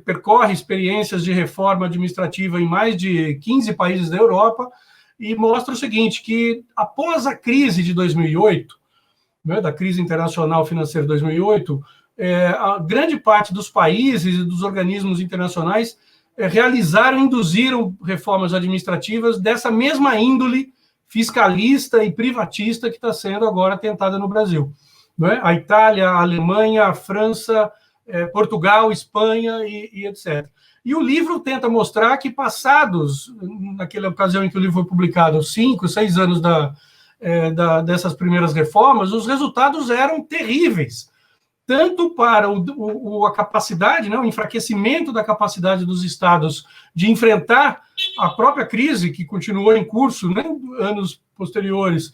percorre experiências de reforma administrativa em mais de 15 países da Europa, e mostra o seguinte, que após a crise de 2008, né, da crise internacional financeira de 2008, a grande parte dos países e dos organismos internacionais induziram reformas administrativas dessa mesma índole fiscalista e privatista que está sendo agora tentada no Brasil. Né? A Itália, a Alemanha, a França, Portugal, Espanha e etc. E o livro tenta mostrar que passados, naquela ocasião em que o livro foi publicado, 5, 6 anos dessas primeiras reformas, os resultados eram terríveis, tanto para a capacidade, né, o enfraquecimento da capacidade dos estados de enfrentar a própria crise que continuou em curso, né, anos posteriores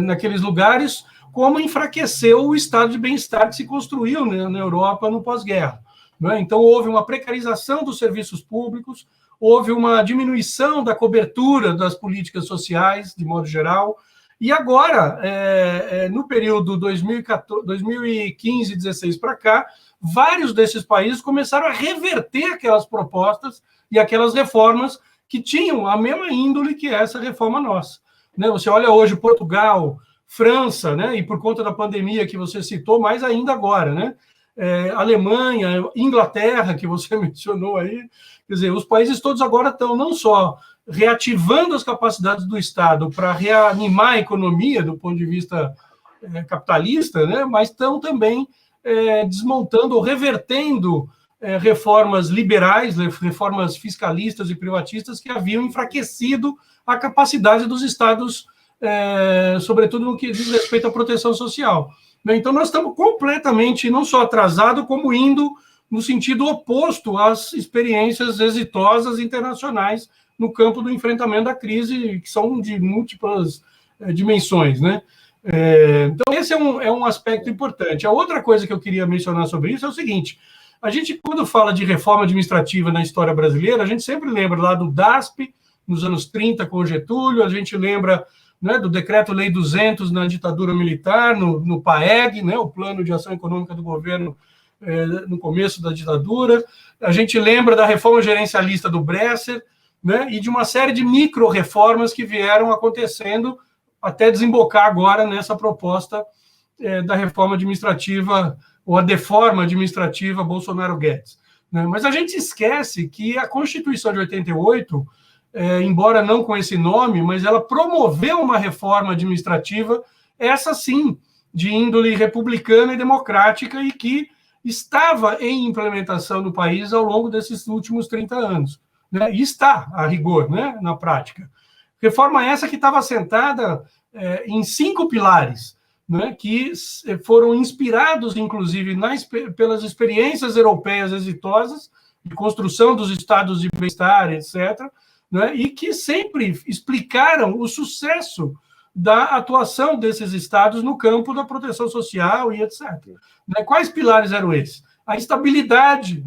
naqueles lugares, como enfraqueceu o estado de bem-estar que se construiu, né, na Europa no pós-guerra. Né? Então, houve uma precarização dos serviços públicos, houve uma diminuição da cobertura das políticas sociais, de modo geral, e agora, no período 2015 e 16 para cá, vários desses países começaram a reverter aquelas propostas e aquelas reformas que tinham a mesma índole que essa reforma nossa. Né? Você olha hoje Portugal, França, né? E por conta da pandemia que você citou, mais ainda agora, né? Alemanha, Inglaterra, que você mencionou aí, quer dizer, os países todos agora estão não só reativando as capacidades do Estado para reanimar a economia do ponto de vista capitalista, né, mas estão também desmontando ou revertendo reformas liberais, reformas fiscalistas e privatistas que haviam enfraquecido a capacidade dos Estados, sobretudo no que diz respeito à proteção social. Então, nós estamos completamente, não só atrasados, como indo no sentido oposto às experiências exitosas internacionais no campo do enfrentamento da crise, que são de múltiplas dimensões, né? Então, esse é um aspecto importante. A outra coisa que eu queria mencionar sobre isso é o seguinte: a gente, quando fala de reforma administrativa na história brasileira, a gente sempre lembra lá do DASP, nos anos 30, com Getúlio, a gente lembra, né, do Decreto-Lei 200 na ditadura militar, no PAEG, né, o Plano de Ação Econômica do Governo no começo da ditadura, a gente lembra da reforma gerencialista do Bresser, né, e de uma série de micro-reformas que vieram acontecendo até desembocar agora nessa proposta da reforma administrativa, ou a deforma administrativa Bolsonaro-Guedes. Né? Mas a gente esquece que a Constituição de 88, embora não com esse nome, mas ela promoveu uma reforma administrativa, essa sim, de índole republicana e democrática, e que estava em implementação no país ao longo desses últimos 30 anos. Né? E está, a rigor, né, na prática. Reforma essa que estava assentada em 5 pilares, né, que foram inspirados, inclusive, pelas experiências europeias exitosas de construção dos estados de bem-estar, etc., né, e que sempre explicaram o sucesso da atuação desses estados no campo da proteção social e etc. Né, quais pilares eram esses? A estabilidade,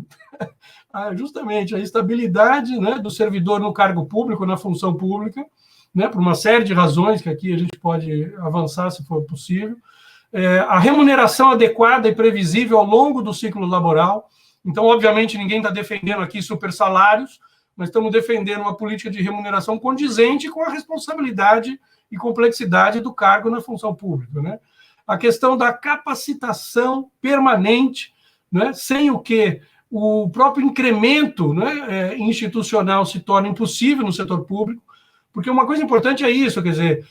justamente a estabilidade, né, do servidor no cargo público, na função pública, né, por uma série de razões que aqui a gente pode avançar, se for possível. A remuneração adequada e previsível ao longo do ciclo laboral. Então, obviamente, ninguém está defendendo aqui super salários, mas estamos defendendo uma política de remuneração condizente com a responsabilidade e complexidade do cargo na função pública. Né? A questão da capacitação permanente, né, sem o que o próprio incremento, né, institucional se torna impossível no setor público. Porque uma coisa importante é isso, quer dizer,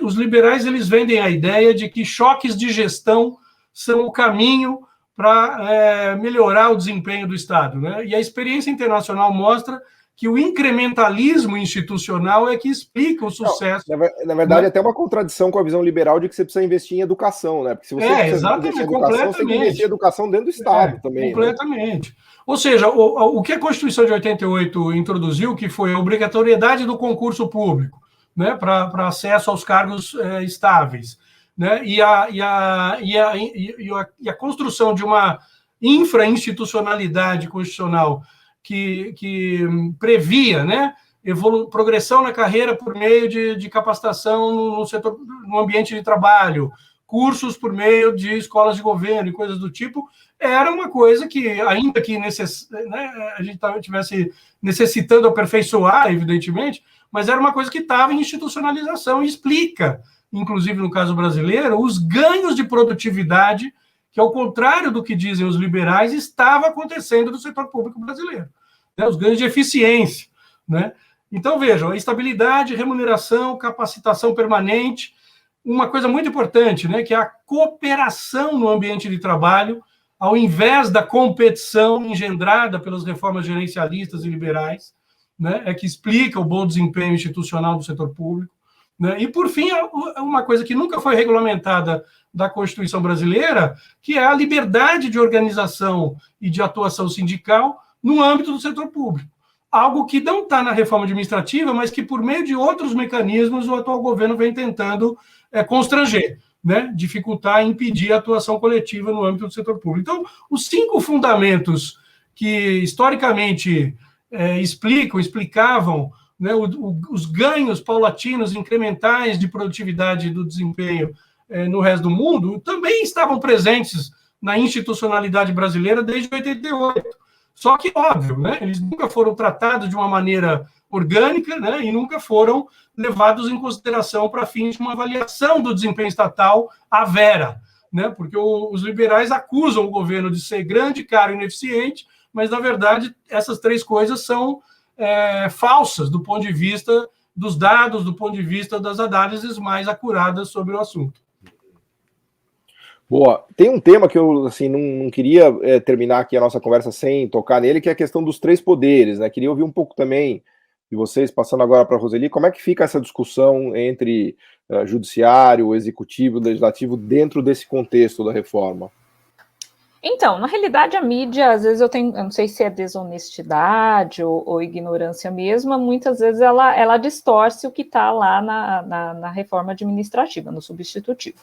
os liberais eles vendem a ideia de que choques de gestão são o caminho para melhorar o desempenho do Estado. Né? E a experiência internacional mostra que o incrementalismo institucional é que explica o sucesso. Não, na verdade, é até uma contradição com a visão liberal de que você precisa investir em educação, né? Porque se você precisa investir em educação, você tem que investir em educação dentro do Estado também. Completamente. Né? Ou seja, o que a Constituição de 88 introduziu, que foi a obrigatoriedade do concurso público, né, para acesso aos cargos estáveis, né, e a construção de uma infrainstitucionalidade constitucional que previa, né, progressão na carreira por meio de capacitação no setor, no ambiente de trabalho, cursos por meio de escolas de governo e coisas do tipo, era uma coisa que, ainda que né, a gente estivesse necessitando aperfeiçoar, evidentemente, mas era uma coisa que estava em institucionalização e explica, inclusive no caso brasileiro, os ganhos de produtividade que, ao contrário do que dizem os liberais, estava acontecendo no setor público brasileiro. Né, os ganhos de eficiência. Né? Então, vejam, a estabilidade, remuneração, capacitação permanente, uma coisa muito importante, né, que é a cooperação no ambiente de trabalho, ao invés da competição engendrada pelas reformas gerencialistas e liberais, né, que explica o bom desempenho institucional do setor público. Né? E, por fim, uma coisa que nunca foi regulamentada da Constituição brasileira, que é a liberdade de organização e de atuação sindical no âmbito do setor público. Algo que não está na reforma administrativa, mas que, por meio de outros mecanismos, o atual governo vem tentando constranger, né? Dificultar e impedir a atuação coletiva no âmbito do setor público. Então, os 5 fundamentos que, historicamente, explicavam, né, os ganhos paulatinos, incrementais de produtividade do desempenho no resto do mundo, também estavam presentes na institucionalidade brasileira desde 88. Só que, óbvio, né, eles nunca foram tratados de uma maneira orgânica, né, e nunca foram levados em consideração para fins de uma avaliação do desempenho estatal à vera, né, porque os liberais acusam o governo de ser grande, caro e ineficiente, mas, na verdade, essas 3 coisas são falsas do ponto de vista dos dados, do ponto de vista das análises mais acuradas sobre o assunto. Boa. Tem um tema que eu assim, não queria terminar aqui a nossa conversa sem tocar nele, que é a questão dos 3 poderes. Né? Queria ouvir um pouco também de vocês, passando agora para a Roseli, como é que fica essa discussão entre judiciário, executivo, legislativo, dentro desse contexto da reforma? Então, na realidade, a mídia, às vezes eu não sei se é desonestidade ou ignorância mesma, muitas vezes ela distorce o que está lá na reforma administrativa, no substitutivo.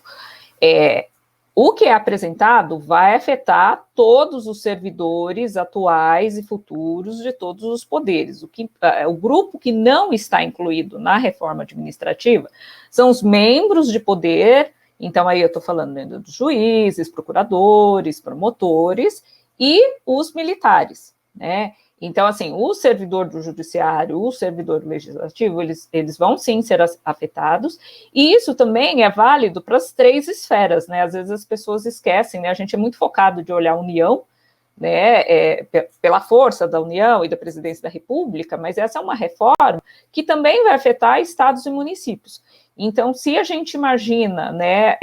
O que é apresentado vai afetar todos os servidores atuais e futuros de todos os poderes. O grupo que não está incluído na reforma administrativa são os membros de poder. Então, aí eu estou falando dos juízes, procuradores, promotores e os militares, né? Então, assim, o servidor do judiciário, o servidor do legislativo, eles vão sim ser afetados, e isso também é válido para as 3 esferas, né? Às vezes as pessoas esquecem, né? A gente é muito focado de olhar a União, né? Pela força da União e da Presidência da República, mas essa é uma reforma que também vai afetar estados e municípios. Então, se a gente imagina, né,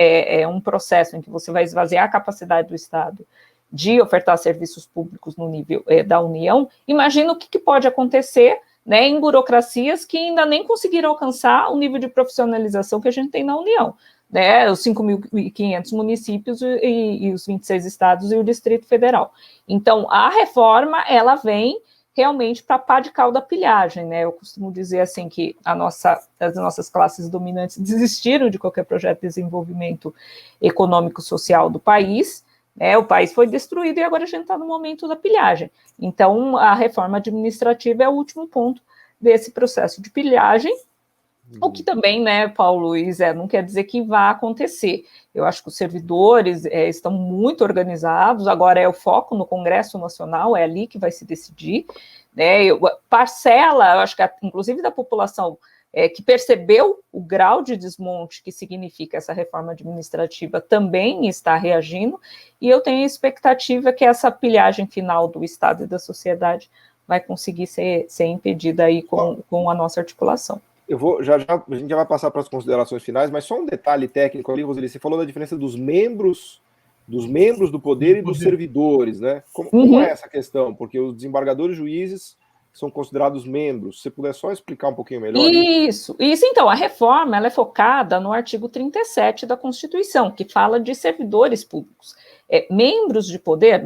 um processo em que você vai esvaziar a capacidade do Estado de ofertar serviços públicos no nível da União, imagina o que pode acontecer, né, em burocracias que ainda nem conseguiram alcançar o nível de profissionalização que a gente tem na União, né, os 5.500 municípios e os 26 estados e o Distrito Federal. Então, a reforma, ela vem realmente para pá de cal da pilhagem, né? Eu costumo dizer assim que as nossas classes dominantes desistiram de qualquer projeto de desenvolvimento econômico-social do país, né? O país foi destruído e agora a gente está no momento da pilhagem. Então, a reforma administrativa é o último ponto desse processo de pilhagem, o que também, né, Paulo e Zé, não quer dizer que vá acontecer. Eu acho que os servidores estão muito organizados, agora é o foco no Congresso Nacional, é ali que vai se decidir, né? Parcela, eu acho que inclusive da população que percebeu o grau de desmonte que significa essa reforma administrativa também está reagindo, e eu tenho a expectativa que essa pilhagem final do Estado e da sociedade vai conseguir ser impedida aí com a nossa articulação. Eu vou, a gente já vai passar para as considerações finais, mas só um detalhe técnico ali, Roseli, você falou da diferença dos membros do poder e dos servidores, né? Como é essa questão? Porque os desembargadores juízes são considerados membros. Se você puder só explicar um pouquinho melhor. Isso. Então, a reforma ela é focada no artigo 37 da Constituição, que fala de servidores públicos. Membros de poder,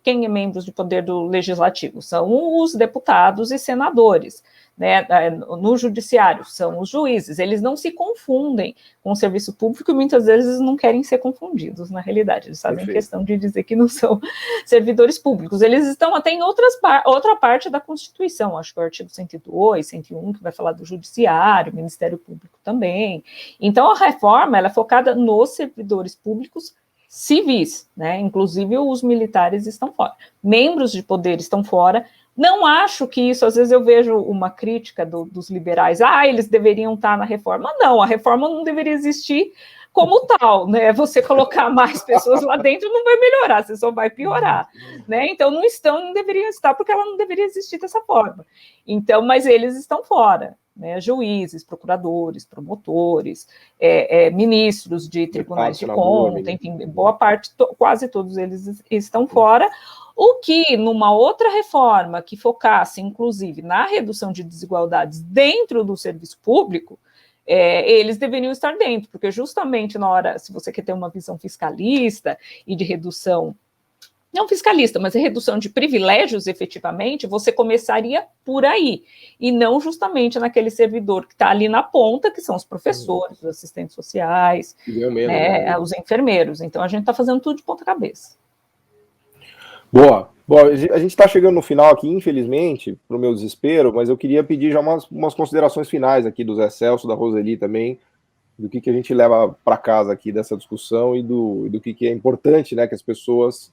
quem é membros de poder do legislativo? São os deputados e senadores. Né, no judiciário, são os juízes, eles não se confundem com o serviço público e muitas vezes não querem ser confundidos, na realidade, eles fazem questão de dizer que não são servidores públicos, eles estão até em outra parte da Constituição, acho que é o artigo 102, 101, que vai falar do judiciário, Ministério Público também. Então, a reforma ela é focada nos servidores públicos civis, né, inclusive os militares estão fora, membros de poder estão fora. Não acho que isso, às vezes eu vejo uma crítica dos liberais, eles deveriam estar na reforma. Não, a reforma não deveria existir como tal, né? Você colocar mais pessoas lá dentro não vai melhorar, você só vai piorar, né? Então não deveriam estar, porque ela não deveria existir dessa forma. Então, mas eles estão fora, né? Juízes, procuradores, promotores, ministros de tribunais de conta, enfim, boa parte, quase todos eles estão fora. O que, numa outra reforma que focasse, inclusive, na redução de desigualdades dentro do serviço público, eles deveriam estar dentro, porque justamente na hora, se você quer ter uma visão fiscalista e de redução, não fiscalista, mas redução de privilégios, efetivamente, você começaria por aí, e não justamente naquele servidor que está ali na ponta, que são os professores, os assistentes sociais, né, os enfermeiros. Então, a gente está fazendo tudo de ponta cabeça. Boa. Bom, a gente está chegando no final aqui, infelizmente, para o meu desespero, mas eu queria pedir já umas considerações finais aqui do Zé Celso, da Roseli também, do que a gente leva para casa aqui dessa discussão e do que é importante, né, que as pessoas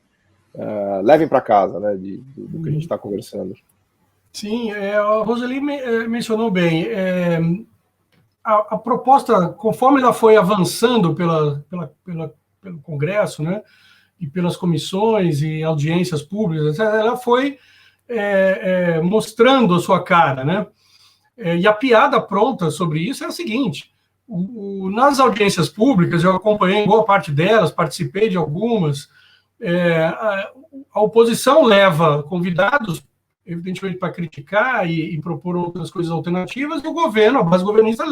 levem para casa, né, do que a gente está conversando. Sim, a Roseli mencionou bem. A proposta, conforme ela foi avançando pelo Congresso, né, e pelas comissões e audiências públicas, ela foi mostrando a sua cara, né? E a piada pronta sobre isso é a seguinte: nas audiências públicas, eu acompanhei boa parte delas, participei de algumas, a oposição leva convidados, evidentemente, para criticar e propor outras coisas alternativas, e o governo, a base governista,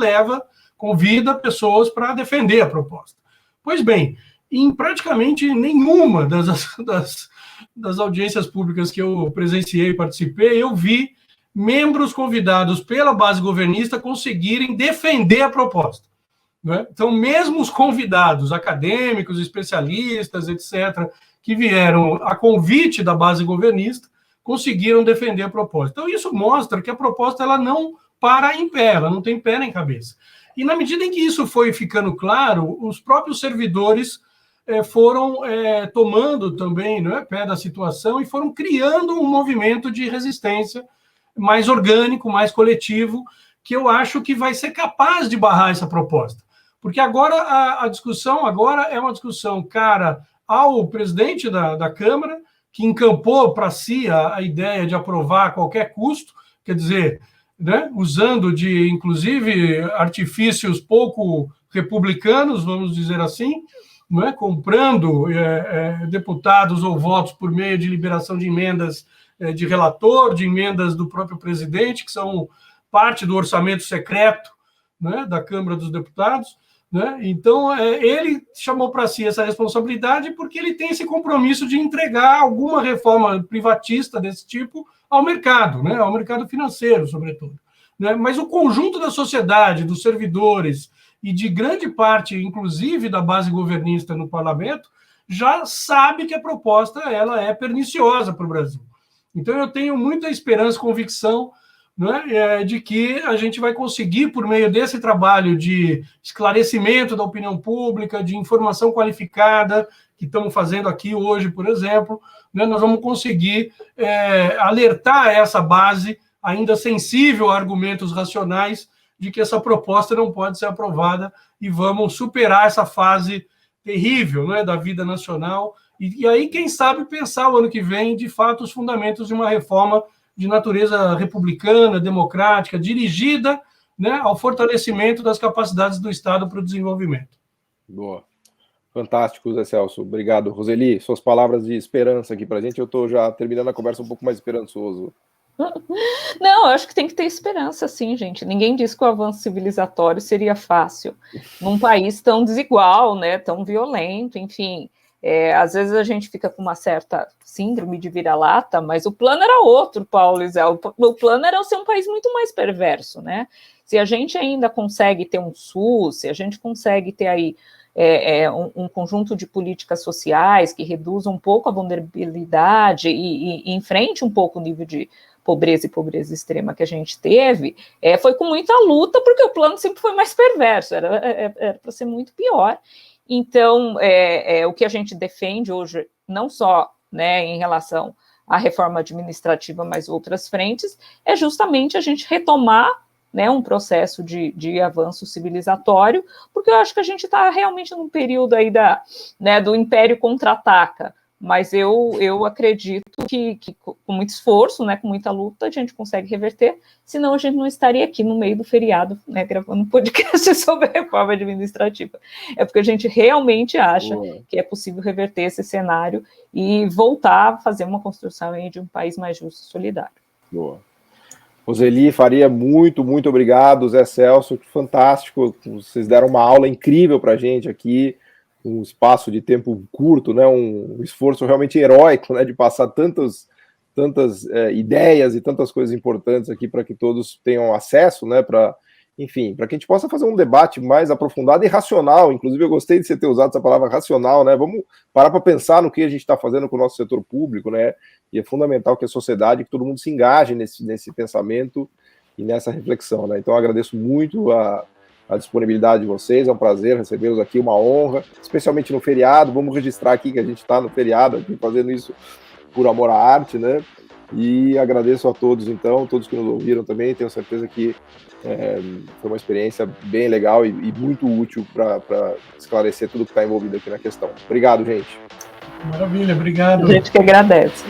convida pessoas para defender a proposta. Pois bem, em praticamente nenhuma das audiências públicas que eu presenciei e participei, eu vi membros convidados pela base governista conseguirem defender a proposta. Né? Então, mesmo os convidados acadêmicos, especialistas, etc., que vieram a convite da base governista, conseguiram defender a proposta. Então, isso mostra que a proposta ela não para em pé, ela não tem pé nem cabeça. E, na medida em que isso foi ficando claro, os próprios servidores foram tomando também, né, pé da situação e foram criando um movimento de resistência mais orgânico, mais coletivo, que eu acho que vai ser capaz de barrar essa proposta. Porque agora a discussão agora é uma discussão cara ao presidente da Câmara, que encampou para si a ideia de aprovar a qualquer custo, quer dizer, né, usando de, inclusive, artifícios pouco republicanos, vamos dizer assim, né, comprando deputados ou votos por meio de liberação de emendas de relator, de emendas do próprio presidente, que são parte do orçamento secreto, né, da Câmara dos Deputados. Né? Então, ele chamou para si essa responsabilidade porque ele tem esse compromisso de entregar alguma reforma privatista desse tipo ao mercado, né? Ao mercado financeiro, sobretudo. Né? Mas o conjunto da sociedade, dos servidores e de grande parte, inclusive, da base governista no parlamento, já sabe que a proposta ela é perniciosa para o Brasil. Então, eu tenho muita esperança, convicção, né, de que a gente vai conseguir, por meio desse trabalho de esclarecimento da opinião pública, de informação qualificada, que estamos fazendo aqui hoje, por exemplo, né, nós vamos conseguir alertar essa base, ainda sensível a argumentos racionais, de que essa proposta não pode ser aprovada e vamos superar essa fase terrível, né, da vida nacional. E aí, quem sabe, pensar o ano que vem, de fato, os fundamentos de uma reforma de natureza republicana, democrática, dirigida, né, ao fortalecimento das capacidades do Estado para o desenvolvimento. Boa. Fantástico, Zé Celso. Obrigado. Roseli, suas palavras de esperança aqui para a gente. Eu estou já terminando a conversa um pouco mais esperançoso. Não, eu acho que tem que ter esperança, sim, gente. Ninguém disse que o avanço civilizatório seria fácil num país tão desigual, né, tão violento, enfim. Às vezes a gente fica com uma certa síndrome de vira-lata, mas o plano era outro, Paulo e Zé. O plano era ser um país muito mais perverso, né? Se a gente ainda consegue ter um SUS, se a gente consegue ter aí um conjunto de políticas sociais que reduzam um pouco a vulnerabilidade e enfrente um pouco o nível de pobreza e pobreza extrema que a gente teve, foi com muita luta, porque o plano sempre foi mais perverso, era para ser muito pior. Então, o que a gente defende hoje, não só, né, em relação à reforma administrativa, mas outras frentes, é justamente a gente retomar, né, um processo de avanço civilizatório, porque eu acho que a gente está realmente num período aí do Império Contra-Ataca, mas eu acredito que com muito esforço, né, com muita luta, a gente consegue reverter, senão a gente não estaria aqui no meio do feriado, né, gravando um podcast sobre a reforma administrativa. É porque a gente realmente acha que é possível reverter esse cenário e voltar a fazer uma construção aí de um país mais justo e solidário. Boa. Roseli Faria, muito, muito obrigado. Zé Celso, fantástico. Vocês deram uma aula incrível para a gente aqui, um espaço de tempo curto, né, um esforço realmente heróico, né, de passar tantas ideias e tantas coisas importantes aqui para que todos tenham acesso, né, enfim, para que a gente possa fazer um debate mais aprofundado e racional. Inclusive, eu gostei de você ter usado essa palavra racional, né? Vamos parar para pensar no que a gente está fazendo com o nosso setor público, né? E é fundamental que a sociedade, que todo mundo se engaje nesse pensamento e nessa reflexão, né? Então, eu agradeço muito a disponibilidade de vocês, é um prazer recebê-los aqui, uma honra, especialmente no feriado. Vamos registrar aqui que a gente está no feriado, aqui fazendo isso por amor à arte, né? E agradeço a todos, então, todos que nos ouviram também. Tenho certeza que foi uma experiência bem legal e muito útil para esclarecer tudo que está envolvido aqui na questão. Obrigado, gente. Maravilha, obrigado. A gente que agradece.